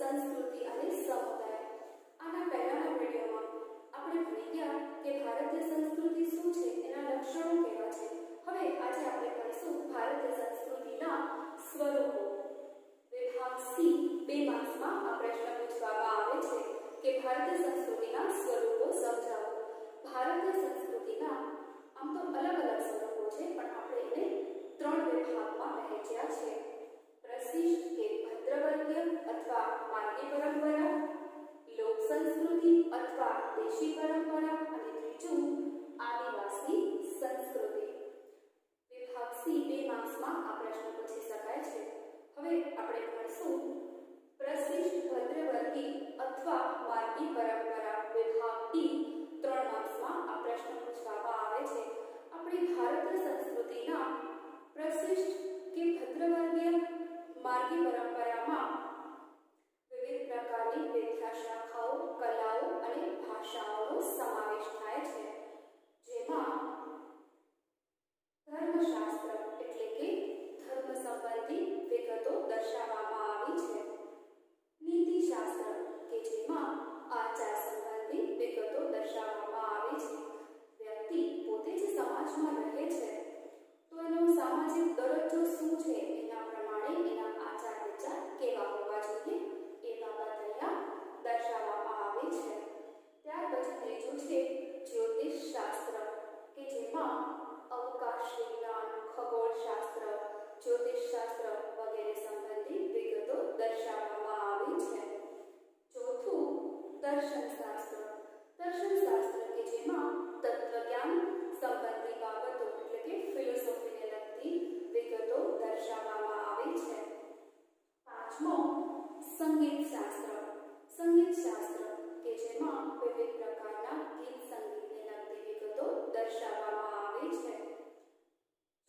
संस्कृति અને સમુદાય। આના પહેલાના વિડિયોમાં આપણે ભણી ગયા કે ભારતીય સંસ્કૃતિ શું છે, એના લક્ષણો કેવા છે। હવે આજે આપણે ભણીશું ભારતીય સંસ્કૃતિના સ્વરૂપો। વિભાગ સી 2 માર્ક્સમાં આ પ્રશ્ન પૂછવામાં આવે છે કે ભારતીય સંસ્કૃતિના સ્વરૂપો સમજાવો। ભારતીય સંસ્કૃતિના આમ તો અલગ અલગ સ્વરૂપો છે, પણ આપણે એને 3 વિભાગમાં વહેંચ્યા છે। પ્રશિષ્ટ કે ભદ્રવર્ગીય अथवा मार्गी परंपरा, लोक संस्कृति अथवा देशी परंपरा અને ત્રીજું આદિવાસી સંસ્કૃતિ। વિભાગ સી 2 માર્ક્સમાં આ પ્રશ્ન પૂછી શકાય છે। હવે આપણે ભણીશું પ્રશિષ્ટ ભદ્રવર્ગી अथवा मार्गी परंपरा। વિભાગ ડી 3 માર્ક્સમાં આ પ્રશ્ન પૂછવામાં આવે છે। આપણી ભારતીય સંસ્કૃતિના પ્રશિષ્ટ કે ભદ્રવર્ગીય मार्गी परंपरा में विविध प्रकारनी विद्या शाखाओं, कलाओं और भाषाओं समावेश थाय छे, जेमां धर्मशास्त्र एटले के धर्म संबंधी विगतो दर्शाववामां आवी छे। नीतिशास्त्र के जेमां आचार संबंधी विगतो दर्शाववामां आवी छे। व्यक्ति पोते ज समाजमां रहे छे तो एनो सामाजिक दरज्जो शुं छे एना प्रमाणे एना आचार विचार केवा होवा जोईए ए बाबत अहींया दर्शाववामां आवे छे। त्यार पछी त्रीजुं छे ज्योतिष शास्त्र के जेमां अवकाश विज्ञान, खगोळशास्त्र, ज्योतिष शास्त्र वगैरे संबंधी विगतो दर्शाववामां आवी छे। चौथुं दर्शन शास्त्र। दर्शन शास्त्र के जेमां तत्वज्ञान संबंधी बाबतो એટલે કે ફિલોસોફીને લગતી વિગતો દર્શાવવામાં આવી છે। પાંચમો સંગીત શાસ્ત્ર। સંગીત શાસ્ત્ર કે જેમાં વિવિધ પ્રકારના ગીત સંગીતને લગતી વિગતો દર્શાવવામાં આવી છે।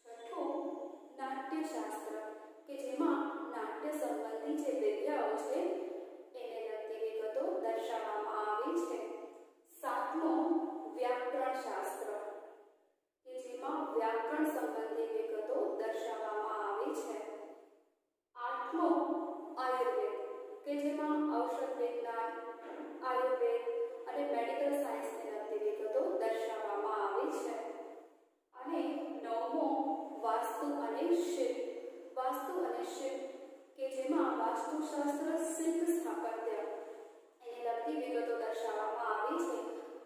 છઠ્ઠું નાટ્ય શાસ્ત્ર કે જેમાં નાટ્ય સંબંધી જે વિદ્યાઓ છે એને લગતી વિગતો દર્શાવવામાં આવી છે। સાતમો व्याकरण शास्त्र के जेमां व्याकरण संबंधी विगतो दर्शाववामां आवी छे। आठमो आयुर्वेद के जेमां औषध विज्ञान, आयुर्वेद अने मेडिकल साइंस ने लगती विगतो दर्शाववामां आवी छे। अने नवमो वास्तु अने शिल्प। वास्तु अने शिल्प के जेमां वास्तुशास्त्र, शिल्प स्थापत्य एने लगती विगतो दर्शाववामां आवी छे।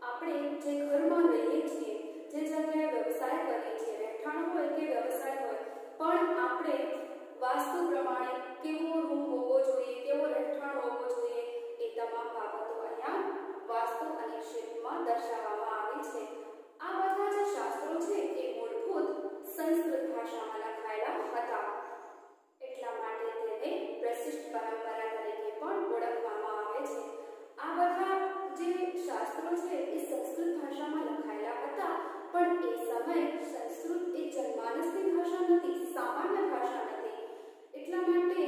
આપણે જે ઘરમાં રહીએ છીએ, જે જગ્યાએ વ્યવસાય કરીએ છીએ, રહેઠાણ હોય કે વ્યવસાય હોય, પણ આપણે વાસ્તુ પ્રમાણે કેવો રૂમ હોવો જોઈએ, કેવો રહેઠાણ હોવો જોઈએ, એ તમામ બાબતો અહીંયા વાસ્તુ અને શિલ્પમાં દર્શાવવામાં આવી છે। આ બધા જે શાસ્ત્રો છે એ મૂળભૂત સંસ્કૃત ભાષામાં લખાયેલા હતા, એટલા માટે તેને પ્રશિષ્ટ પરંપરા તરીકે પણ ઓળખવામાં આવે છે। આ બધા જે શાસ્ત્રો છે એ સંસ્કૃત ભાષામાં લખાયેલા હતા, પણ એ સમયે સંસ્કૃત એ જનમાનસની ભાષા નથી, સામાન્ય ભાષા નથી, એટલા માટે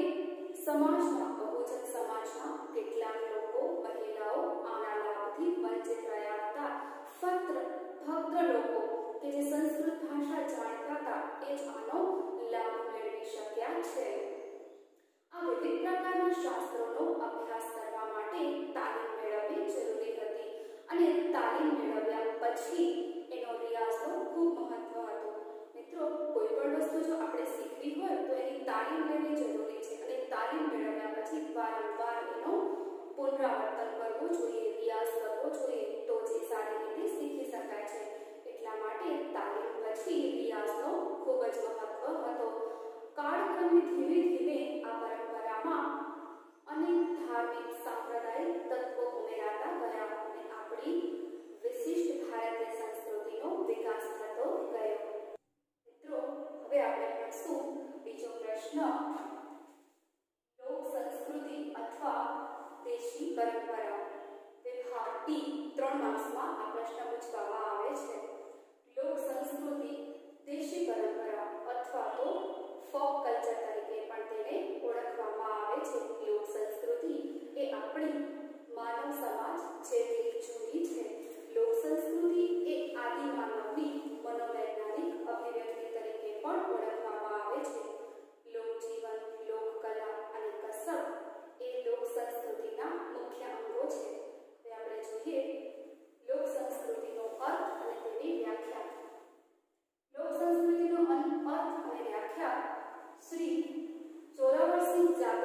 સમાજના બહુજન સમાજના કેટલાક લોકો, મહિલાઓ આના લાભથી વંચિત રહ્યા હતા। ફક્ત લોકો કે જે સંસ્કૃત ભાષા જાણતા હતા એ જ આનો લાભ મેળવી શક્યા છે। આ વિવિધ પ્રકારના શાસ્ત્રોનો અભ્યાસ કરવા માટે તાલીમ મેળવવી જરૂરી હતી અને તાલીમ મેળવ્યા પછી એનો રિયાઝનો ખૂબ મહત્વ હતું। મિત્રો, કોઈ પણ વસ્તુ જો આપણે શીખવી હોય તો એની તાલીમ લેવી જરૂરી છે અને તાલીમ મેળવ્યા પછી વારંવાર એનો પુનરાવર્તન કરવું જોઈએ, રિયાઝ કરવો જોઈએ, તો જે સારી રીતે શીખી શકાય છે। એટલા માટે તાલીમ પછી રિયાઝનો ખૂબ જ મહત્વ હતો। કાળક્રમે ધીમે ધીમે આ પરંપરામાં અનેક ધાર્મિક સાંપ્રદાયિક તત્વો ઉમેરાતા ગયા અને આપણી વિશિષ્ટ ભારતીય સંસ્કૃતિનો વિકાસ થતો ગયો। મિત્રો, હવે આપણે ભણીશું બીજો પ્રશ્ન, લોક સંસ્કૃતિ અથવા દેશી પરંપરા। વિભાગ ડી 3 માર્ક્સમાં આ પ્રશ્ન પૂછવામાં આવે છે। લોક સંસ્કૃતિ, દેશી પરંપરા અથવા તો ફોક કલ્ચર તરીકે પણ अर्थ અને વ્યાખ્યા શ્રી જોરાવરસિંહ જાદવ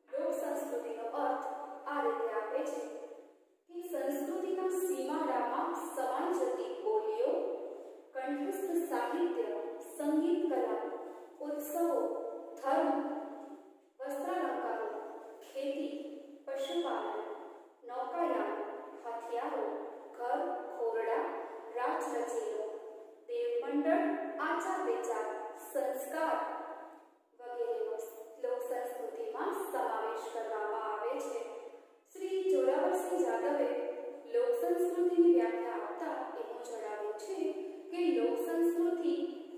લોક સંસ્કૃતિનો અર્થ આ રીતે આપે છે કે સંસ્કૃતિના સીમાડામાં સમાઈ જતી બોલીઓ, કંઠસ્થ સાહિત્ય, સંગીત કલા, ઉત્સવો, ધર્મ, વસ્ત્રાલંકારો, ખેતી, પશુપાલન, નૌકાયાન, હથિયારો, ઘર ખોરડા, રાજ રચીલો, દેવમંડળ, આચાર વિચાર, સંસ્કાર વગેરેનો લોક સંસ્કૃતિમાં સમાવેશ કરવામાં આવે છે. શ્રી જોરાવરસિંહ જાદવે લોક સંસ્કૃતિની વ્યાખ્યા આપતા એવું જણાવ્યું છે કે લોક સંસ્કૃતિ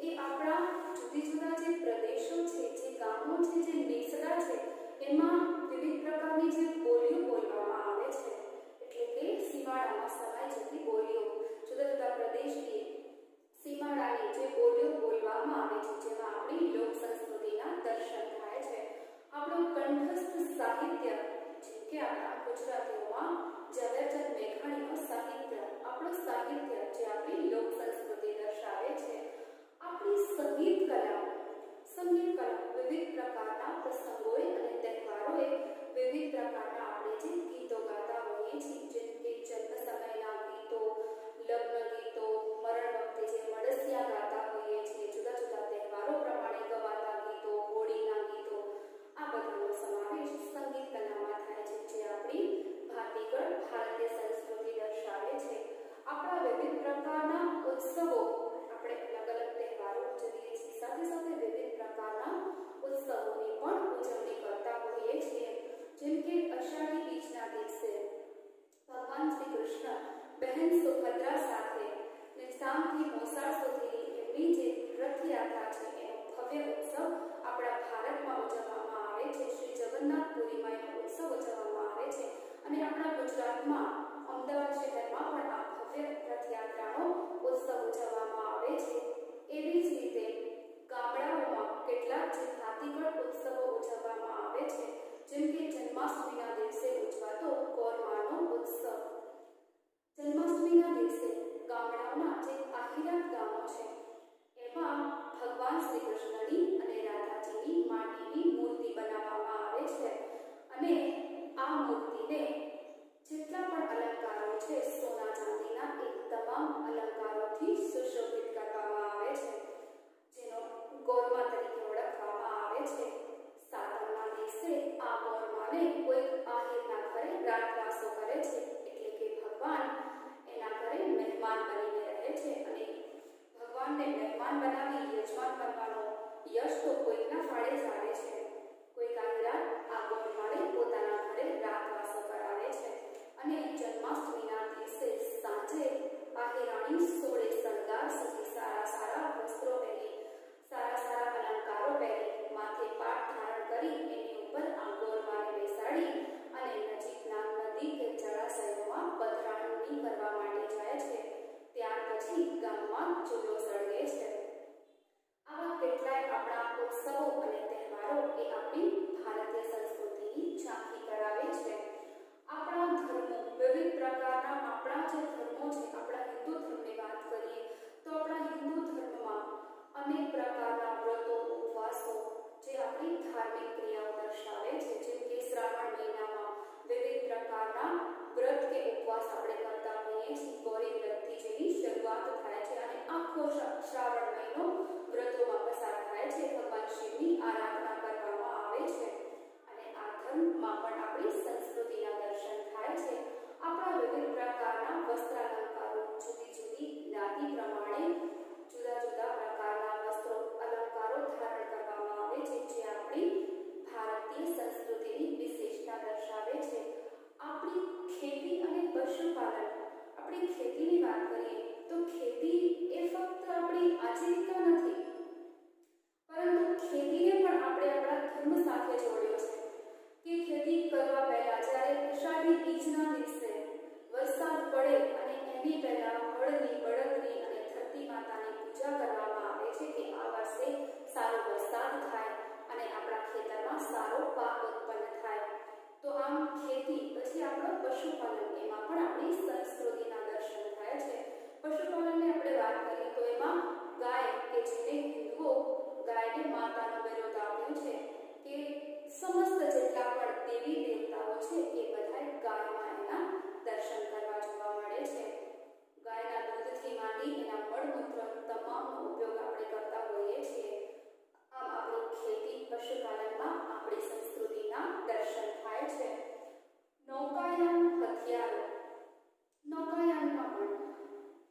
એ આપણા જુદી જુદા જે પ્રદેશો છે, જે ગામો છે, જે નેસડા છે, એમાં વિવિધ પ્રકારની જે બોલીઓ બોલવામાં આવે છે, એટલે કે સીમાડામાં સમાઈ જતી બોલીઓ, જુદા જુદા પ્રદેશની સીમાડાની જે બોલીઓ બોલવામાં આવે છે, જેમાં આપણી લોક સંસ્કૃતિના દર્શન થાય છે. આપણું કંઠસ્થ સાહિત્ય, જેમ કે આપણા ગુજરાતીઓમાં ઝવેરચંદ મેઘાણીનું સાહિત્ય, આપણું સાહિત્ય જે આપણી લોક સંસ્કૃતિ દર્શાવે છે. આપણી સંગીત કલા વિવિધ પ્રકારના પ્રસંગોએ અને તહેવારોએ વિવિધ પ્રકારના આપણે જે ગીતો ગાતા હોઈએ છીએ, જેમ કે જન્મ સમયના ગીતો, લગ્ન ગીતો, મરણ વખતે જે મળસિયા ગાતા હોઈએ છીએ, જુદા જુદા તહેવારો પ્રમાણે ગવાતા ગીતો, હોળીના ગીતો, આ બધાનો સમાવેશ સંગીત કલામાં થાય છે, જે આપણી ભાતીગળ ભારતીય સંસ્કૃતિ દર્શાવે છે. આપણા વિવિધ પ્રકારના ઉત્સવો, આપણે અલગ અલગ તહેવારો ઉજવીએ છીએ, સાથે સાથે વિવિધ પ્રકારના ઉત્સવોની પણ ઉજવણી કરતા હોઈએ છીએ, જેમ કે અષાઢી બીજના દિવસે ભગવાન શ્રી કૃષ્ણ બહેન સુભદ્રા સાથે નિઝામથી મોસાળ સુધીની એમની જે રથયાત્રા છે, એનો ભવ્ય ઉત્સવ આપણા ભારતમાં ઉજવવામાં આવે છે. શ્રી જગન્નાથપુરીમાં એનો ઉત્સવ ઉજવવામાં આવે છે અને આપણા ગુજરાતમાં અમદાવાદ શહેરમાં પણ આ ભવ્ય રથયાત્રાનો ઉત્સવ ઉજવવામાં આવે છે. એવી જ રીતે ગામડાઓમાં કેટલાક જે ભાતીગળ ઉત્સવો ઉજવવામાં આવે છે, જેમ કે જન્માષ્ટમીના દિવસે ઉજવાતો ગોરમાનો ઉત્સવ. જન્માષ્ટમીના દિવસે ગામડાઓના જે આહિરાત ગામો છે, એમાં ભગવાન શ્રી કૃષ્ણની અને રાધાજીની માટીની મૂર્તિ બનાવવામાં આવે છે અને આ મૂર્તિને જેટલા પણ અલંકારો છે, સોના ચાંદીના એ તમામ અલંકારોથી સુશોભિત કરવામાં આવે છે, જેનો ગોરમા તરીકે ઓળખવામાં આવે છે. સાતમના દિવસે આ ગોરમાને કોઈ આહિરના ઘરે રાતવાસો કરે છે, એટલે કે ભગવાન એના ઘરે મહેમાન બનીને રહે છે અને ભગવાનને મહેમાન બનાવી યજમાન બનવાનો યશ તો કોઈકના ફાળે જ આવે છે. કોઈ આહિરાત આ ગોરમાને પોતાના ઘરે રાતવાસો કરાવે છે અને જન્માષ્ટમીના દિવસે સાંજે આહિરાણી સોળે શણગાર સજી સારા સારા વસ્ત્રો પહેરી, સારા સારા અલંકારો પહેરી, માથે પાટ ધારણ કરી એની ઉપર આ ગોરમાને બેસાડી અને નજીકના નદી કે જળાશયોમાં પધરામણી કરવા માટે જાય છે. ત્યાર પછી ગામમાં ચૂલો સળગે છે. આવા કેટલાય આપણા ઉત્સવો અને તહેવારો એ આપણી ભારતીય સંસ્કૃતિની ઝાંખી કરાવે છે. આપણા ધર્મો, વિવિધ પ્રકારના આપણા જે ધર્મો છે, આપણા હિન્દુ ધર્મની વાત કરીએ તો આપણા હિન્દુ ધર્મમાં અનેક પ્રકારના વ્રતો, ઉપવાસો, જે આપણી ધાર્મિક ક્રિયાઓ દર્શાવે છે, જેમ કે શ્રાવણ મહિનામાં વિવિધ પ્રકારના વ્રત કે ઉપવાસ આપણે કરતા હોઈએ છીએ. ગૌરી વ્રતથી જેની શરૂઆત થાય છે અને આખો શ્રાવણ મહિનો વ્રતોમાં પસાર થાય છે. ભગવાન શિવની આરાધના કરવામાં આવે છે અને આ ધર્મમાં પણ આપણી સંસ્કૃતિના દર્શન થાય છે. આપણા વિવિધ પ્રકારના વસ્ત્રાલંકારો, જુદી જુદી જ્ઞાતિ પ્રમાણે જુદા જુદા પ્રકારના વસ્ત્રો, અલંકારો ધારણ કરવામાં આવે છે, જે આપણી ભારતીય સંસ્કૃતિની વિશેષતા દર્શાવે છે. આપણી ખેતી અને પશુપાલન, આપણી ખેતીની વાત કરીએ તો ખેતી એ ફક્ત આપણી આજીવિકા નથી, પરંતુ ખેતીને પણ આપણે આપણા ધર્મ સાથે જોડ્યો છે કે ખેતી કરવા પહેલા જ્યારે અષાઢી બીજના દિવસે વરસાદ પડે અને એની પહેલા હળની, બળદની અને ધરતી માતાની પૂજા કરવામાં આવે છે કે આ વર્ષે સારો વરસાદ થાય અને આપણા ખેતરમાં સારો પાક ઉત્પન્ન થાય. તો આમ ખેતી પછી આપણો પશુપાલન, એમાં પણ આપણી સંસ્કૃતિના દર્શન થાય છે. પશુપાલનની આપણે વાત કરીએ તો એમાં ગાય, કે જેને હિન્દુ ગાયમાં એના દર્શન કરવા જોવા મળે છે. ગાયના દૂધથી માંડી એના મળમૂત્ર તમામનો ઉપયોગ આપણે કરતા હોઈએ છીએ. આમ આપણી ખેતી પશુપાલનમાં આપણી સંસ્કૃતિના દર્શન થાય છે. નૌકાયાન હથિયારો. નૌકાયાનમાં પણ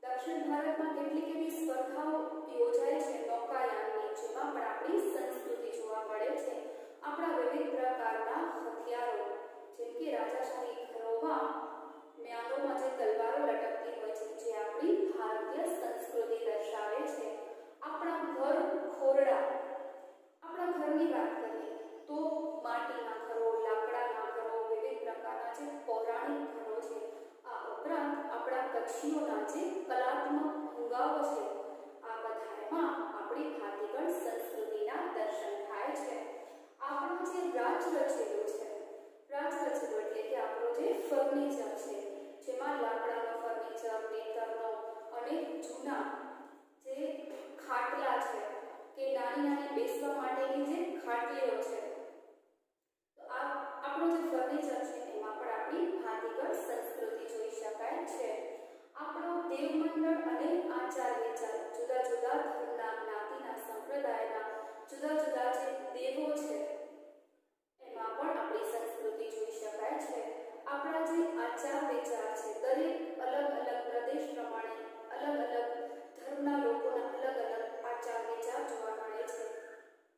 દક્ષિણ ભારતમાં કેટલીક એવી સ્પર્ધાઓ યોજાય છે નૌકાયાનની, જેમાં પણ આપણી સંસ્કૃતિ જોવા મળે છે. આપણા વિવિધ પ્રકારના હથિયારો, જેમ કે રાજાશાહી ઘરોમાં મ્યાનોમાં જે તલવારો લટકતી હોય છે, જે આપણી ભારતીય સંસ્કૃતિ દર્શાવે છે. આપણા ઘર ખોરડા. આપણા ઘરની વાત કરીએ તો માટીના ઘરો, લાકડાના ઘરો, વિવિધ પ્રકારના જે પૌરાણિક ઘરો છે. આ ઉપરાંત આપણા કચ્છીઓના જે કલાત્મક ભૂંગાઓ છે, આ બધામાં આપણી ભાતીગળ સંસ્કૃતિના દર્શન થાય છે. આપણો જે રાચરચેલો છે, રાચરચેલો એટલે કે આપણો જે ફર્નિચર છે, જેમાં લાકડાનો ફર્નિચર, નેતરનો અને જૂના જે ખાટલા છે કે નાની નાની બેસવા માટેની જે ખાટલીઓ છે, તો આ આપણો જે ફર્નિચર છે એમાં પણ આપણી ભાતીગળ સંસ્કૃતિ જોઈ શકાય છે. આપણો દેવમંડળ અને આચાર વિચાર, જુદા જુદા ધર્મના, જ્ઞાતિના, સંપ્રદાયના જુદા જુદા જે દેવો છે એમાં પણ આપણી સંસ્કૃતિ જોઈ શકાય છે. આપણા જે આચાર વિચાર છે, દરેક અલગ અલગ પ્રદેશ પ્રમાણે અલગ અલગ ધર્મના લોકોના અલગ અલગ આચાર વિચાર જોવા મળે છે.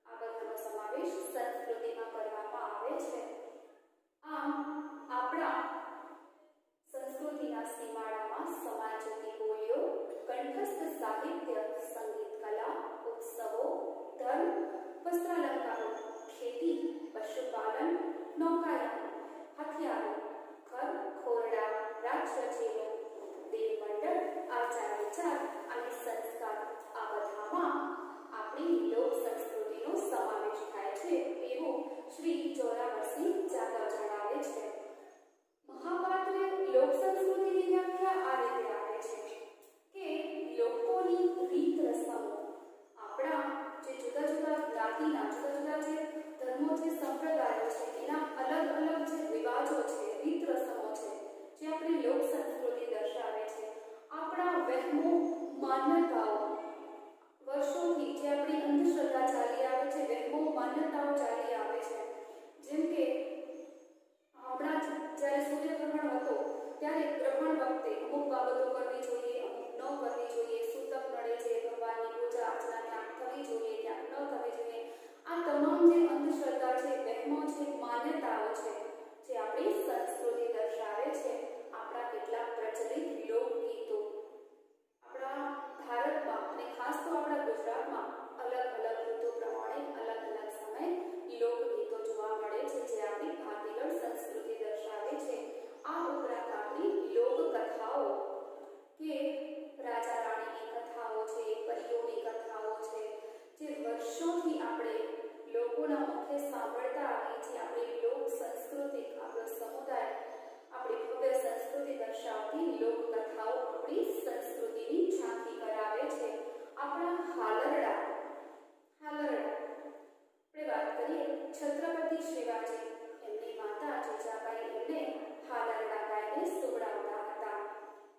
આ બધાનો સમાવેશ સંસ્કૃતિમાં કરવામાં આવે છે. આમ આપણા સંસ્કૃતિના સીમાડામાં સમાજ જતી બોલીઓ, કંઠસ્થ સાહિત્ય, સંગીત કલા, ઉત્સવો, ધર્મ, વસ્ત્રાલંકારો, ખેતી, પશુપાલન, નૌકાયાન, હથિયારો, ઘર ખોરડા, રાચરચીલો, દેવમંડળ, આચાર વિચાર અને સંસ્કાર, આ બધામાં આપણી લોક સંસ્કૃતિનો સમાવેશ થાય છે એવું શ્રી જોરાવરસિંહ જાદવ જણાવે છે. મહાપાત્રે લોક સંસ્કૃતિની વ્યાખ્યા આ રીતે આપે છે કે લોકોની રીત રસમો, આપણા જે જુદા જુદા જ્ઞાતિના, જુદા જુદા જે ધર્મો, જે સંપ્રદાયો છે, એના અલગ અલગ જે રિવાજો છે, રીત રસમો છે, જે આપણી લોક સંસ્કૃતિ દર્શાવે છે. આપણા વહેમો, માન્યતાઓ, વર્ષોથી જે આપણી અંધશ્રદ્ધા ચાલી આવે છે, વહેમો માન્યતાઓ ચાલી આવે છે. જેમ કે હમણાં જ્યારે સૂર્યગ્રહણ હતો ત્યારે ગ્રહણ વખતે અમુક બાબતો કરવી જોઈએ, અમુક ન કરવી જોઈએ, સૂતક નડે છે, ભગવાનની પૂજા અર્ચના ક્યાંક થવી જોઈએ, ક્યાંક ન થવી જોઈએ. આ તમામ જે અંધશ્રદ્ધા છે, વહેમો છે, માન્યતાઓ છે, જે આપણી સંસ્કૃતિ દર્શાવે છે. આપણા કેટલાક પ્રચલિત લોકગીતો, આપણા ભારતમાં અને ખાસ તો આપણા ગુજરાતમાં અલગ અલગ ઋતુ પ્રમાણે અલગ અલગ સમયે લોકગીતો જોવા મળે છે, જે આપણી ભાતીગળ સંસ્કૃતિ દર્શાવે છે. આ ઉપરાંત આપણી લોકકથાઓ કે રાજા રાણીની કથાઓ છે, પરીઓની કથાઓ છે, જે વર્ષોથી આપણે લોકોના મુખે સાંભળતા આવીએ છીએ. આપણી લોક સંસ્કૃતિ, આપણો સમુદાય, આપણી ભવ્ય સંસ્કૃતિ દર્શાવતી લોકકથાઓ આપણી સંસ્કૃતિની ઝાંખી કરાવે છે. આપણા હાલરડા, આપણે વાત કરીએ છત્રપતિ શિવાજી, એમની માતા જીજાબાઈ એમને હાલરડા ગાઈને સુવડાવતા હતા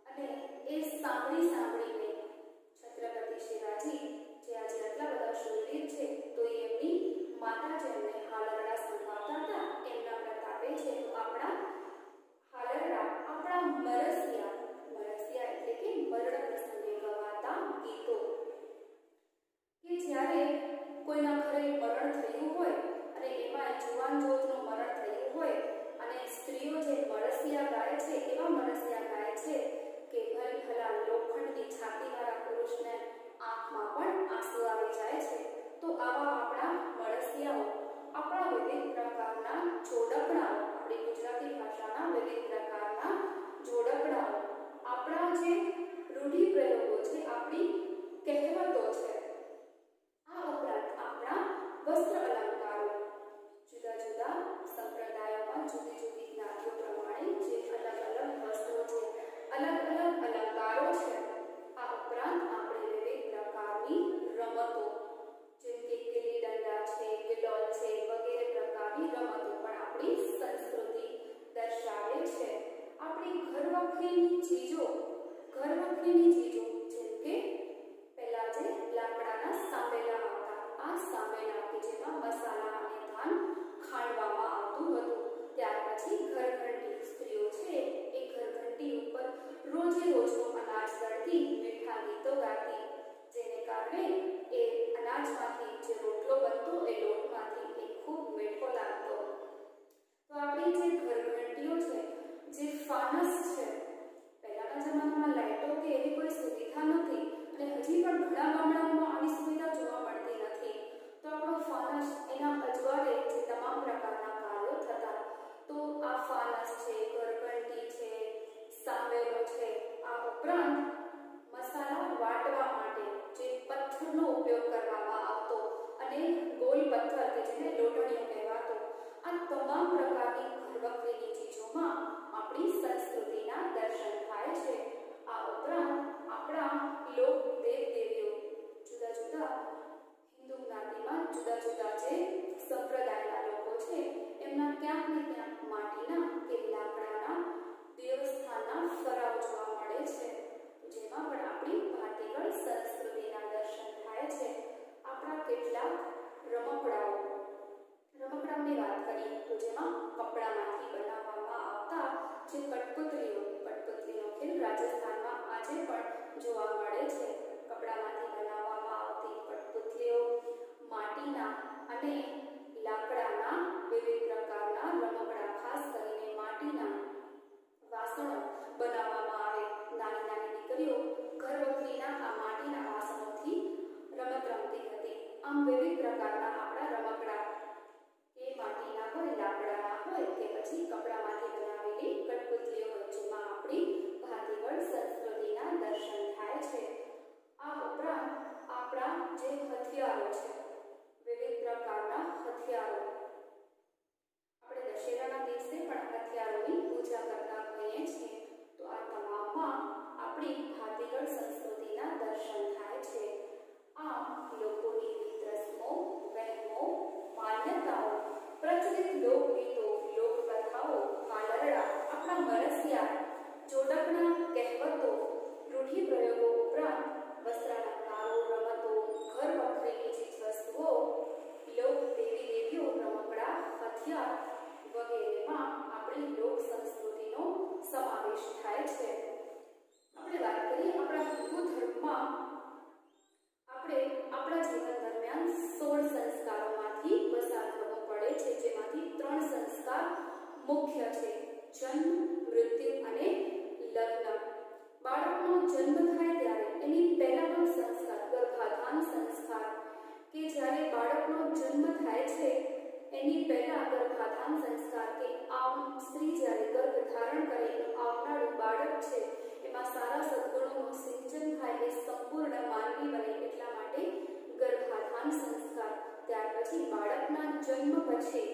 અને એ સાંભળીને છત્રપતિ શિવાજી, જે આજે આટલા બધા શૂરવીર છે, તો એમની માતા જેમને હાલરડા સંભળાવતા હતા, એમના પ્રતાપે છે. તો આપણા હાલરડા, આપણા મરસિયા એટલે કે મરણ પ્રસંગે ગવાતા ગીતો, કે જ્યારે કોઈના ઘરે મરણ થયું હોય અને એમાં જુવાન જોધનું મરણ થયું હોય અને સ્ત્રીઓ જે મરસિયા ગાય છે, એવા મરસિયા ગાય છે કે ભલા લોખંડની છાતીવાળા પુરુષને આંખમાં પણ આંસુ આવી જાય છે. તો આવા આપણા મરસિયાઓ, આપણા વિવિધ પ્રકારના જોડકણાઓ, આપણી ગુજરાતી ભાષાના વિવિધ પ્રકારના જોડકણાઓ, આપણા જે રૂઢિપ્રયોગો છે, આપણી કહેવતો છે. આ ઉપરાંત આપણા વસ્ત્ર અલંકારો, જુદા જુદા સંપ્રદાયોમાં જુદી જુદી જ્ઞાતિઓ પ્રમાણે જે અલગ અલગ વસ્ત્રો છે, અલગ અલગ અલંકારો છે. આ ઉપરાંત આપણે વિવિધ પ્રકારની રમતો, જેમ કે ગિલ્લી દંડા છે, ગિલોલ છે, વગેરે પ્રકારની રમતો પણ આપણી સંસ્કૃતિ દર્શાવે છે. અનાજમાંથી જે રોટલો બનતો એ લોટમાંથી એ ખૂબ મીઠો લાગતો. તો આપણી જે ઘરઘંટીઓ છે, જે ફાનસ છે, પહેલાના જમાનામાં લાઇટો કે એવી કોઈ સુવિધા નથી અને હજી પણ ઘણા ગામડાઓમાં આવી સુવિધા જોવા મળતી નથી. તો આપણો ફાનસ એના અજવાળે જે તમામ પ્રકારના કાર્યો થતા. તો આ ફાનસ છે, ઘરઘંટી છે, સાંવેલો છે, આ ઉપરાંત મસાલા વાટવા માટે જે પથ્થરનો ઉપયોગ કરવામાં આવતો અને ગોલ પથ્થર કે જેને લોટણીઓ કહેવાતો, આ તમામ પ્રકારની ઘરવખરીની ચીજોમાં આપણી સંસ્કૃતિના દર્શન થાય છે. આ ઉપરાંત આપણા લોક દેવ-દેવીઓ જુદા જુદા હિન્દુ જ્ઞાતિમાં જુદા જુદા જે સંપ્રદાયના લોકો છે એમના ક્યાંક ને ક્યાંક માટીના કે લાકડાના દેવસ્થાનના ફરાવ જોવા મળે છે, જેમાં પણ આપણી ભાતીગળ સંસ્કૃતિના દર્શન થાય છે. આપણા કેટલાક રમકડાઓની વાત કરીએ તો જેમાં કપડામાંથી બનાવવામાં આવતા જે કઠપુતળીનો ખેલ રાજસ્થાનમાં આજે પણ જોવા મળે છે. કપડામાંથી બનાવવામાં આવતી કઠપુતળીઓ માટીના અને લાકડાના વિવિધ પ્રકારના રમકડા, ખાસ કરીને માટીના વાસણો બનાવવામાં આવે. નાની નાની દીકરીઓ ઘરવખરીના આ માટીના વાસણોથી રમત રમતી હતી. આમ વિવિધ પ્રકારના આપણા રમકડા કે માટીના હોય, લાકડાના હોય કે પછી કપડામાંથી બનાવેલી કઠપુતળીઓ હોય, જેમાં આપણી ભાતીગળ સંસ્કૃતિના દર્શન થાય છે. આ ઉપરાંત આપણા જે હથિયારો છે, વિવિધ પ્રકારના હથિયારો, આપણે દશેરાના દિવસે પણ હથિયારોની પૂજા કરતા હોઈએ છીએ. તો આ તમામમાં આપણી ભાતીગળ સંસ્કૃતિના દર્શન થાય છે. આમ લોકોની રસમો, વહેમો, માન્યતાઓ, પ્રચલિત લોકગીતો, લોકકથાઓ, કાલરડા, આપણા મરસિયા, જોડકણા, કહેવતો, રૂઢિપ્રયોગો ઉપરાંત વસ્ત્રાલંકારો, રમતો, ઘર વખરીની ચીજવસ્તુઓ, લોક દેવી-દેવીઓ, રમકડા, હથિયાર વગેરેમાં આપણી લોક સંસ્કૃતિનો સમાવેશ થાય છે. આપણે વાત કરીએ આપણા હિન્દુ ધર્મમાં આપણે આપણા જીવન દરમિયાન 16 સંસ્કારોમાંથી પસાર થવું પડે છે, જેમાંથી 3 સંસ્કાર મુખ્ય છે: જન્મ, મૃત્યુ અને લગ્ન. બાળકનો જન્મ થાય ત્યારે એની પહેલાનો સંસ્કાર ગર્ભાધાન સંસ્કાર, કે જ્યારે બાળકનો જન્મ થાય છે એની પહેલા ગર્ભાધાન સંસ્કાર કે સ્ત્રી જ્યારે ગર્ભ ધારણ કરે આવનારું બાળક છે એમાં સારા સદગુણોનું સિંચન થાય, એ સંપૂર્ણ માનવી બને એટલા માટે ગર્ભાધાન સંસ્કાર. ત્યાર પછી બાળકના જન્મ પછી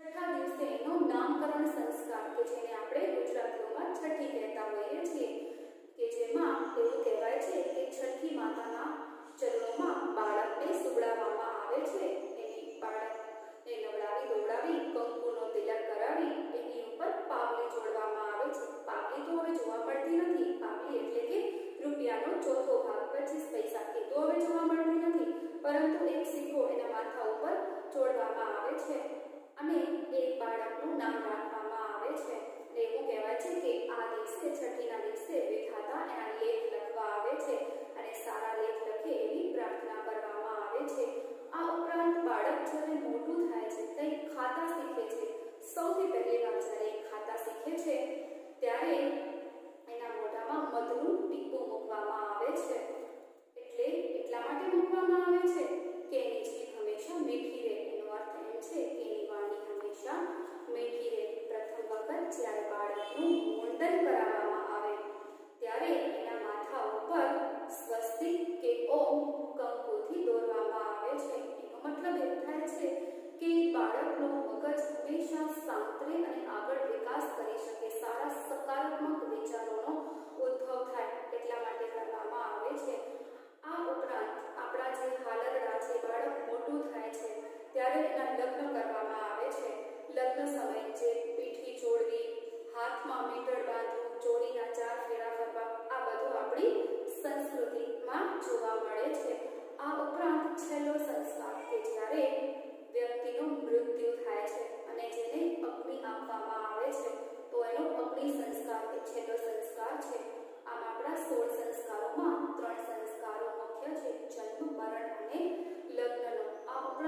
6થા દિવસે એનો નામકરણ સંસ્કાર, કે જેને આપણે ગુજરાતીઓમાં છઠ્ઠી કહેતા હોઈએ છીએ, કે જેમાં એવું કહેવાય છે કે છઠ્ઠી માતાના ચરણોમાં બાળકને સુવડાવવામાં આવે છે. એની બાળકને નવડાવી ધોવડાવી કંકુનો તિલક કરાવી એની ઉપર પાવલી જોડવામાં આવે છે. પાવલી તો હવે જોવા મળતી નથી. પાવલી એટલે કે રૂપિયાનો ચોથો ભાગ, 25 પૈસા, એ તો હવે જોવા મળતી નથી, પરંતુ એક સિક્કો એના માથા ઉપર જોડવામાં આવે છે અને એ બાળકનું નામ રાખવામાં આવે છે. એવું કહેવાય છે કે આ દિવસે, છઠ્ઠીના દિવસે, વિધાતા એના લેખ લખવા આવે છે અને સારા લેખ લખે એવી પ્રાર્થના કરવામાં આવે છે. આ ઉપરાંત બાળક જ્યારે મોટું થાય છે, કંઈક ખાતા શીખે છે, સૌથી પહેલી વાર જ્યારે ખાતા શીખે છે ત્યારે એના મોઢામાં મધનું ટીપું મૂકવામાં આવે છે. એટલા માટે મૂકવામાં આવે છે કે એની જીભ હંમેશા મીઠી રહે. એનો અર્થ એમ છે કે એની વાણી હંમેશા મીઠી રહે. પ્રથમ વખત જ્યારે બાળકનું મુંડન કરાવવામાં આવે ત્યારે એના માથા ઉપર સ્વસ્તિક કે ઓમ કંકુથી દોરવામાં આવે છે. એનો મતલબ એમ થાય છે કે બાળકનો મગજ હંમેશા શાંત રહે અને આગળ વિકાસ કરી શકે, સારા સકારાત્મક વિચારોનો ઉદ્ભવ થાય એટલા માટે કરવામાં આવે છે. આ ઉપરાંત આપણા જે હાલરડા છે, બાળક મોટું થાય છે ત્યારે એના લગ્ન કરવામાં આવે છે. લગ્ન સમયે જે પીઠી ચોળવી, હાથમાં મીંડળ બાંધવું, ચોળીના 4 ફેરા ફરવા, આ બધું આપણી સંસ્કૃતિમાં જોવા મળે છે. આ ઉપરાંત છેલ્લો સંસ્કાર કે જ્યારે વ્યક્તિનું મૃત્યુ થાય છે અને જેને અગ્નિ આપવામાં આવે છે તો એનો અગ્નિ સંસ્કાર એ છેલ્લો સંસ્કાર છે. આમ આપણા 16 સંસ્કારોમાં 3 સંસ્કારો મુખ્ય છે: જન્મ, મરણ અને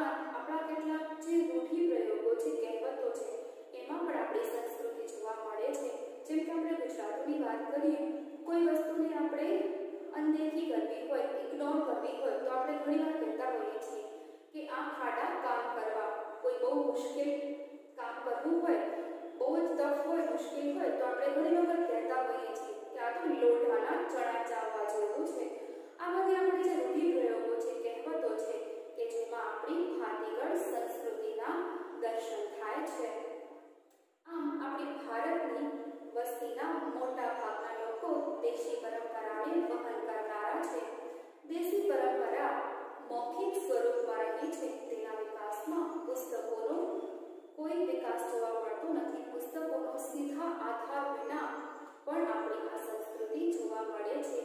આપણા કેટલાક જે રૂઢિપ્રયોગો છે, કહેવતો છે, એમાં પણ આપણી સંસ્કૃતિ જોવા મળે છે. જેમ કે આપણે ગુજરાતીની વાત કરીએ, કોઈ વસ્તુને આપણે અનદેખી કરવી હોય, ઇગ્નોર કરવી હોય, તો આપણે ઘણીવાર કહેતા હોઈએ છીએ કે આ ખાડા કામ કરવા. કોઈ બહુ મુશ્કેલ કામ કરવું હોય, બહુ જ ટફ હોય, મુશ્કેલ હોય, તો આપણે ઘણી વખત કહેતા હોઈએ છીએ કે આ તો લોઢાના ચણા ચાવવા જેવું છે. આ બધી આપણી જે રૂઢિપ્રયોગો છે, કહેવતો છે, કે જેમાં આપણી ભાતીગળ સંસ્કૃતિના દર્શન થાય છે. આમ આપણી ભારતની વસ્તીના મોટા ભાગના લોકો દેશી પરંપરાને વહન કરનારા છે. દેશી પરંપરા મૌખિક સ્વરૂપમાં રહી છે. તેના વિકાસમાં પુસ્તકોનો કોઈ વિકાસ જોવા મળતો નથી. પુસ્તકોનો સીધા આધાર વિના પણ આપણી આ સંસ્કૃતિ જોવા મળે છે.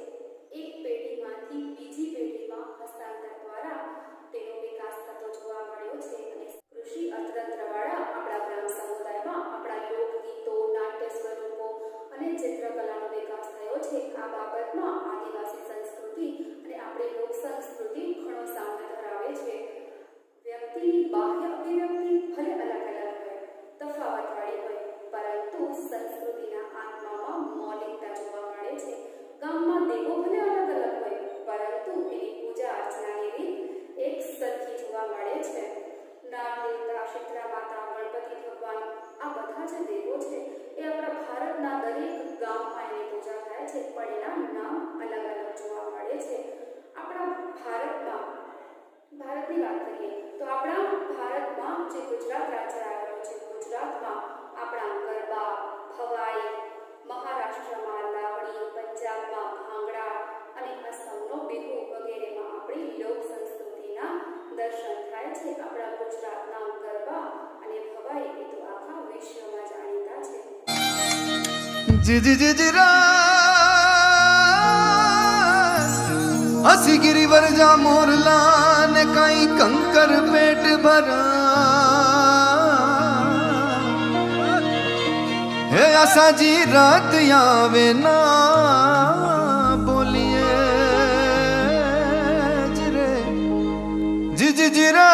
એક પેઢીમાંથી બીજી પેઢીમાં હસ્તાંતર દ્વારા તેનો વિકાસ થતો જોવા મળ્યો છે. અને કૃષિ અર્થતંત્રવાળા આપણા ગ્રામ સમુદાયમાં આપણા લોકગીતો, નાટ્ય સ્વરૂપો અને ચિત્રકલાનો વિકાસ થયો છે. આ બાબતમાં આદિવાસી સંસ્કૃતિ અને આપણી લોક સંસ્કૃતિ ઘણો સામ્ય ધરાવે છે. વ્યક્તિની બાહ્ય અભિવ્યક્તિ ભલે અલગ અલગ હોય, તફાવતવાળી હોય, પરંતુ સંસ્કૃતિના આત્મામાં મૌલિકતા જોવા મળે છે. ગામમાં દેવો ભલે અલગ અલગ હોય, પરંતુ એની પૂજા અર્ચનાની રીત એક સરખી જોવા મળે છે. નાગ દેવતા, શીતળા માતા, ગણપતિ ભગવાન, આ બધા જે દેવો છે એ આપણા ભારતના દરેક ગામમાં એની પૂજા થાય છે, પણ એના નામ અલગ અલગ જોવા મળે છે. આપણા ભારતની વાત કરીએ તો આપણા ભારતમાં જે ગુજરાત રાજ્ય આવેલું છે, ગુજરાતમાં આપણા ગરબા, ભવાઈ, મહારાષ્ટ્રમાં લાવણી, પંજાબમાં ભાંગડા અને આસામનો બિહુ વગેરેમાં આપણી લોક સંસ્કૃતિના દર્શન થાય છે. આપણા ગુજરાતના ગરબા અને ભવાઈ એ તો આખા વિશ્વમાં જાણીતા છે. हसी गिरिवर जा मोरला ने कई कंकर पेट भरा हे आसा जी रात आवे ना बोलिए जिरे जिरे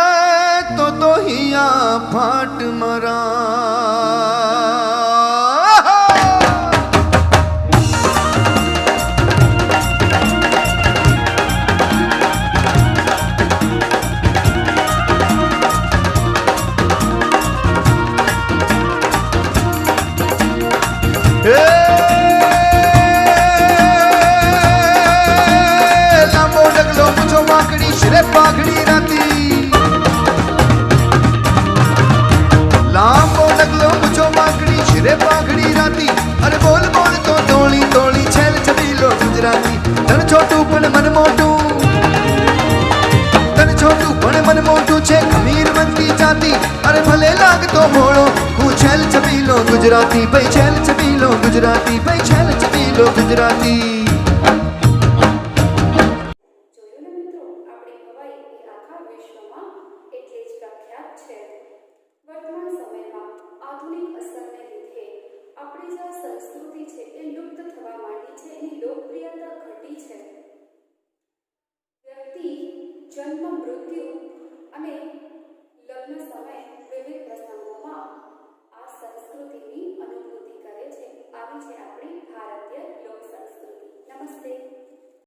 तो हिया फाट मरा लांबो डगलो मुझो माकड़ी शिरे पाघड़ी राती लांबो डगलो मुझो माकड़ी शिरे पाघड़ी राती अरे बोल बोल तो तोली तोली छेल छबीलो गुजराती तन छोटू पण मन मोटू तन छोटू पण मन मोटू छे खमीर बनती जाती अरे भले लाग तो मोड़ो હું છેલ છબીલો ગુજરાતી ભાઈ છેલ છબીલો ગુજરાતી ભાઈ છેલ છબીલો ગુજરાતી. જોયું ને મિત્રો, આપણી ભવાઈ એ આખા વિશ્વમાં એટલી જ પ્રખ્યાત છે. વર્તમાન સમયમાં આધુનિક અસરને લીધે આપણી જે સંસ્કૃતિ છે એ લુપ્ત થવા માંડી છે. એની લોકપ્રિયતા ઘટી છે. વ્યક્તિ જન્મ, મૃત્યુ અને લગ્ન સમયે વિવિધ પ્રસંગોમાં આ સંસ્કૃતિની અનુભૂતિ કરે છે. આવી છે આપણી ભારતીય લોક સંસ્કૃતિ. નમસ્તે.